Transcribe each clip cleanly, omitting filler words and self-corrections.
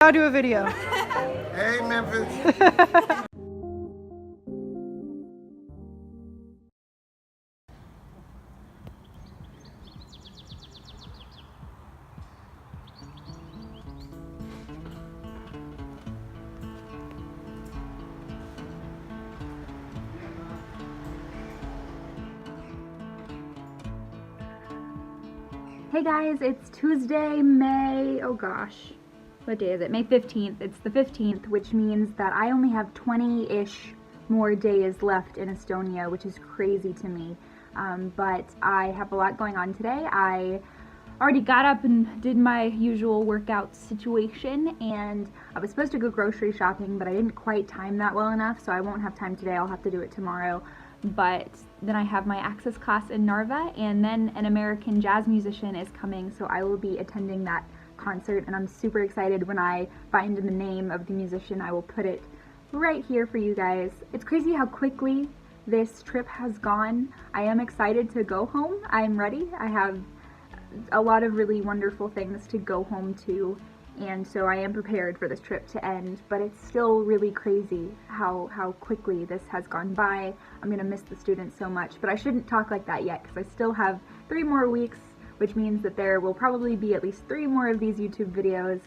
I'll do a video. Hey, Memphis. Hey guys, it's Tuesday, what day is it? May 15th. It's the 15th, which means that I only have 20-ish more days left in Estonia, which is crazy to me. But I have a lot going on today. I already got up and did my usual workout situation, and I was supposed to go grocery shopping, but I didn't quite time that well enough, so I won't have time today. I'll have to do it tomorrow. But then I have my access class in Narva, and then an American jazz musician is coming, so I will be attending that concert, and I'm super excited. When I find the name of the musician, I will put it right here for you guys. It's crazy how quickly this trip has gone. I am excited to go home. I'm ready. I have a lot of really wonderful things to go home to, and so I am prepared for this trip to end, but it's still really crazy how quickly this has gone by. I'm gonna miss the students so much, but I shouldn't talk like that yet because I still have 3 more weeks, which means that there will probably be at least 3 more of these YouTube videos,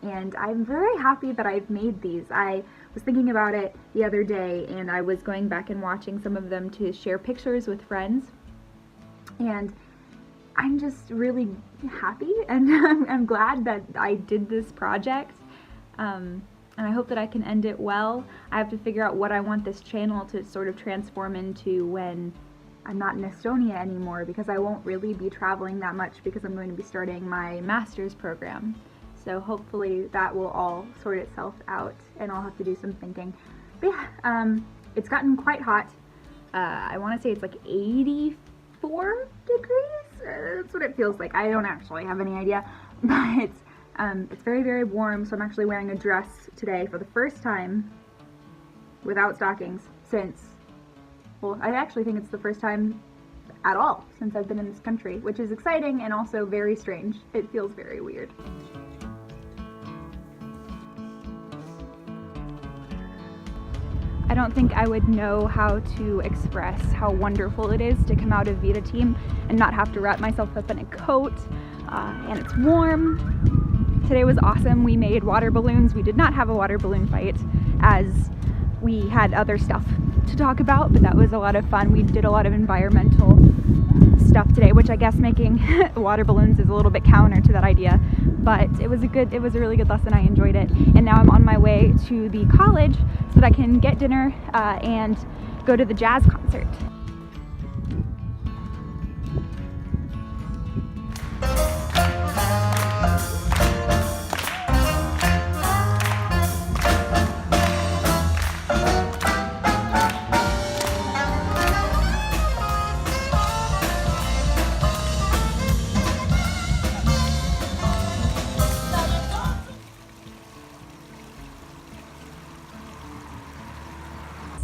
and I'm very happy that I've made these. I was thinking about it the other day, and I was going back and watching some of them to share pictures with friends, and I'm just really happy, and I'm glad that I did this project, and I hope that I can end it well. I have to figure out what I want this channel to sort of transform into when I'm not in Estonia anymore, because I won't really be traveling that much because I'm going to be starting my master's program. So hopefully that will all sort itself out, and I'll have to do some thinking. But yeah, it's gotten quite hot. I want to say it's like 84 degrees. That's what it feels like. I don't actually have any idea, but it's very, very warm, so I'm actually wearing a dress today for the first time without stockings since, well, I actually think it's the first time at all since I've been in this country, which is exciting and also very strange. It feels very weird. I don't think I would know how to express how wonderful it is to come out of VitaTiim and not have to wrap myself up in a coat, and it's warm. Today was awesome. We made water balloons. We did not have a water balloon fight as we had other stuff to talk about, but that was a lot of fun. We did a lot of environmental stuff today, which I guess making water balloons is a little bit counter to that idea, but it was a really good lesson. I enjoyed it, and now I'm on my way to the college so that I can get dinner and go to the jazz concert.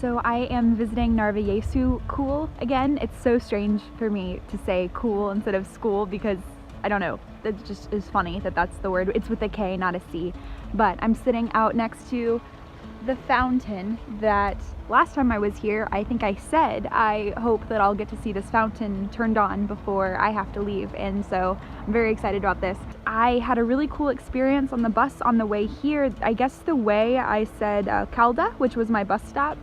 So I am visiting Narva-Joesuu cool again. It's so strange for me to say cool instead of school because, I don't know, it just is funny that that's the word. It's with a K, not a C. But I'm sitting out next to the fountain that last time I was here, I think I said I hope that I'll get to see this fountain turned on before I have to leave, and so I'm very excited about this. I had a really cool experience on the bus on the way here. I guess the way I said Calda, which was my bus stop,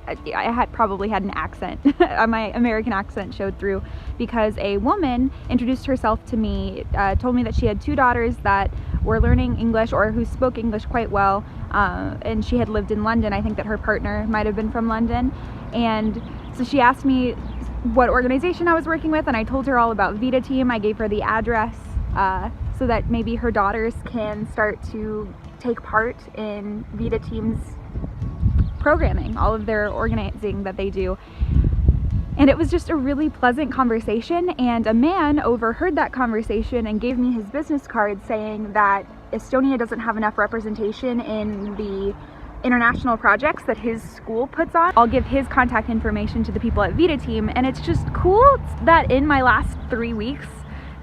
I had probably had an accent. My American accent showed through because a woman introduced herself to me, told me that she had 2 daughters that were learning English or who spoke English quite well, and she had lived in London. I think that her partner might have been from London, and so she asked me what organization I was working with, and I told her all about VitaTiim. I gave her the address so that maybe her daughters can start to take part in VitaTiim's programming, all of their organizing that they do. And it was just a really pleasant conversation, and a man overheard that conversation and gave me his business card saying that Estonia doesn't have enough representation in the international projects that his school puts on. I'll give his contact information to the people at VitaTiim, and it's just cool that in my last 3 weeks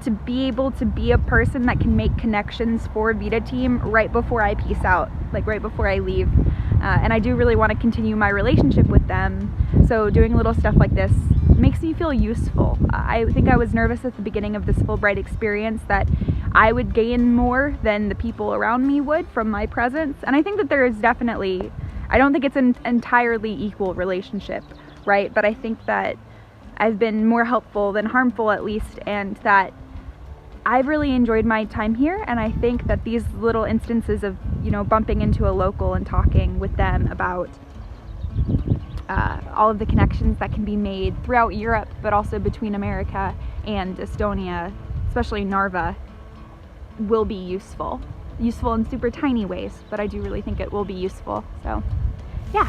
to be able to be a person that can make connections for VitaTiim right before I peace out, like right before I leave. And I do really want to continue my relationship with them. So doing little stuff like this makes me feel useful. I think I was nervous at the beginning of this Fulbright experience that I would gain more than the people around me would from my presence. And I think that there is definitely, I don't think it's an entirely equal relationship, right? But I think that I've been more helpful than harmful, at least, and that I've really enjoyed my time here. And I think that these little instances of, you know, bumping into a local and talking with them about all of the connections that can be made throughout Europe, but also between America and Estonia, especially Narva, will be useful. Useful in super tiny ways, but I do really think it will be useful. So, yeah.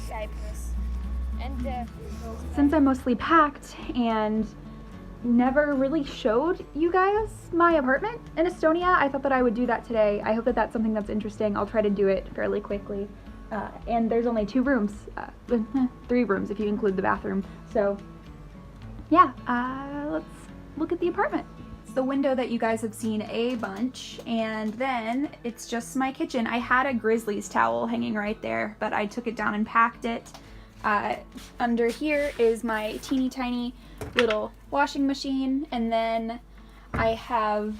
Cyprus. And Since I'm mostly packed and never really showed you guys my apartment in Estonia, I thought that I would do that today. I hope that that's something that's interesting. I'll try to do it fairly quickly. And there's only 2 rooms, 3 rooms if you include the bathroom. So yeah, let's look at the apartment. It's the window that you guys have seen a bunch, and then it's just my kitchen. I had a Grizzlies towel hanging right there, but I took it down and packed it. Under here is my teeny tiny little washing machine, and then I have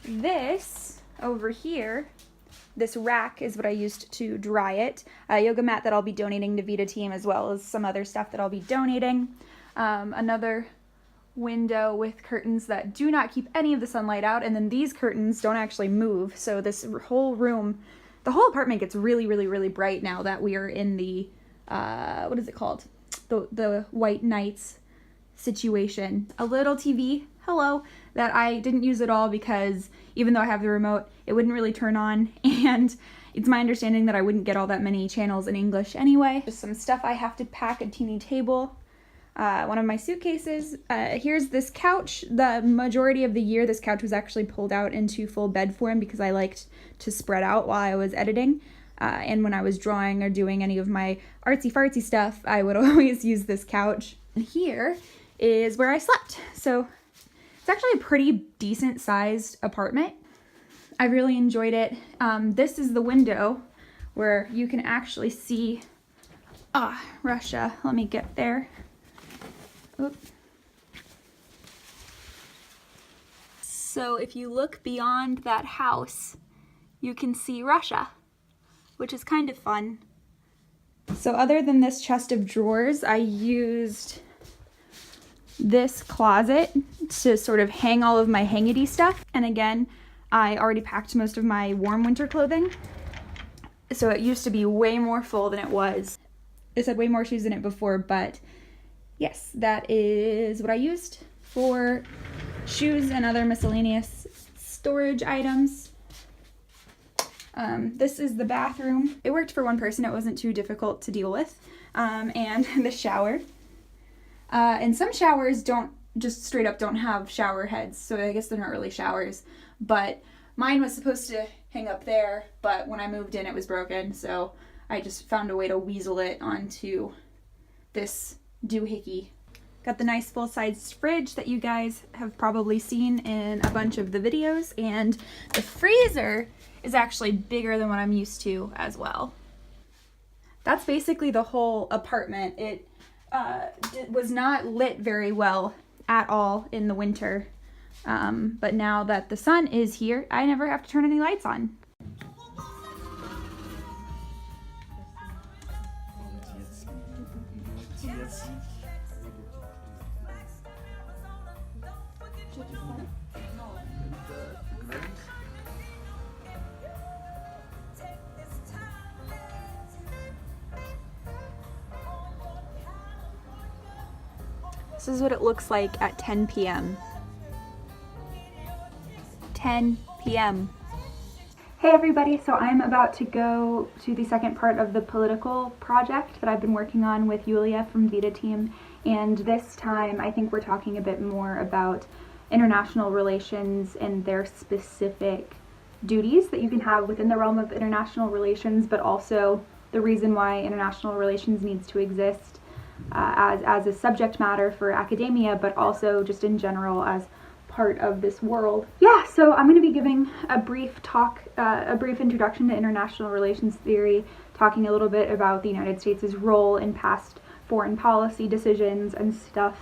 this over here. This rack is what I used to dry it. A yoga mat that I'll be donating to VitaTiim, as well as some other stuff that I'll be donating. Another window with curtains that do not keep any of the sunlight out, and then these curtains don't actually move, so this whole room, the whole apartment gets really, really, really bright now that we are in the what is it called? The White Nights situation. A little TV, hello, that I didn't use at all because even though I have the remote, it wouldn't really turn on, and it's my understanding that I wouldn't get all that many channels in English anyway. Just some stuff I have to pack, a teeny table, one of my suitcases. Here's this couch. The majority of the year, this couch was actually pulled out into full bed form because I liked to spread out while I was editing. And when I was drawing or doing any of my artsy-fartsy stuff, I would always use this couch. And here is where I slept. So it's actually a pretty decent-sized apartment. I really enjoyed it. This is the window where you can actually see Russia. Let me get there. Oop. So if you look beyond that house, you can see Russia, which is kind of fun. So other than this chest of drawers, I used this closet to sort of hang all of my hangity stuff. And again, I already packed most of my warm winter clothing. So it used to be way more full than it was. It had way more shoes in it before, but yes, that is what I used for shoes and other miscellaneous storage items. This is the bathroom. It worked for one person. It wasn't too difficult to deal with. And the shower. And some showers just straight up don't have shower heads, so I guess they're not really showers. But mine was supposed to hang up there, but when I moved in it was broken, so I just found a way to weasel it onto this doohickey. Got the nice full-sized fridge that you guys have probably seen in a bunch of the videos, and the freezer is actually bigger than what I'm used to as well. That's basically the whole apartment. It was not lit very well at all in the winter, but now that the sun is here, I never have to turn any lights on. This is what it looks like at 10 p.m. 10 p.m. Hey everybody, so I'm about to go to the second part of the political project that I've been working on with Yulia from VitaTiim, and this time I think we're talking a bit more about international relations and their specific duties that you can have within the realm of international relations, but also the reason why international relations needs to exist as a subject matter for academia, but also just in general as part of this world. Yeah, so I'm going to be giving a brief talk, a brief introduction to international relations theory, talking a little bit about the United States' role in past foreign policy decisions and stuff.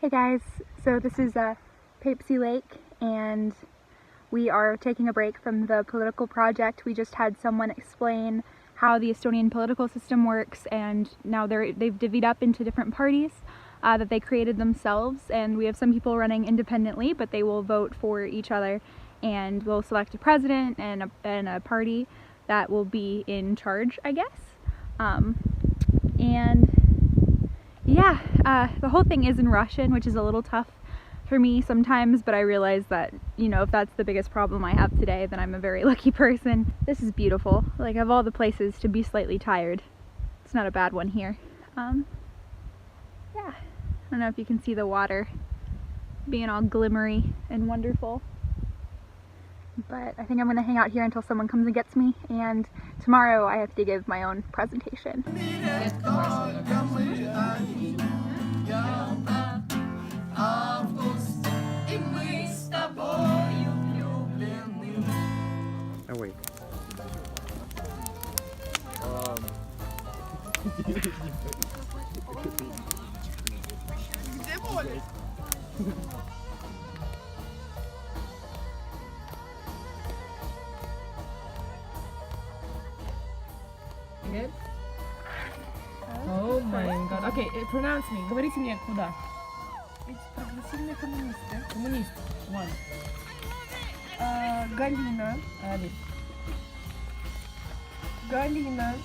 Hey guys, so this is Papesy Lake, and we are taking a break from the political project. We just had someone explain how the Estonian political system works, and now they've divvied up into different parties that they created themselves, and we have some people running independently, but they will vote for each other, and we'll select a president and a party that will be in charge, I guess. And yeah, the whole thing is in Russian, which is a little tough for me sometimes, but I realize that, you know, if that's the biggest problem I have today, then I'm a very lucky person. This is beautiful. Like, of all the places to be slightly tired, it's not a bad one here. Yeah, I don't know if you can see the water being all glimmery and wonderful, but I think I'm gonna hang out here until someone comes and gets me, and tomorrow I have to give my own presentation. Oh wait. Good? Oh my god. Okay, pronounce me. Говорите мне куда. It's прогрессивные коммунисты. Коммунист. One. Галина. Алис. Галина.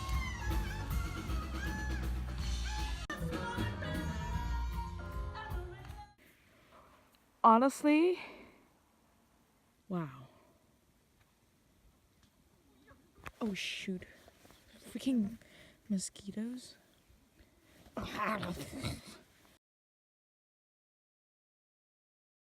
Honestly, wow. Oh shoot. Freaking mosquitoes.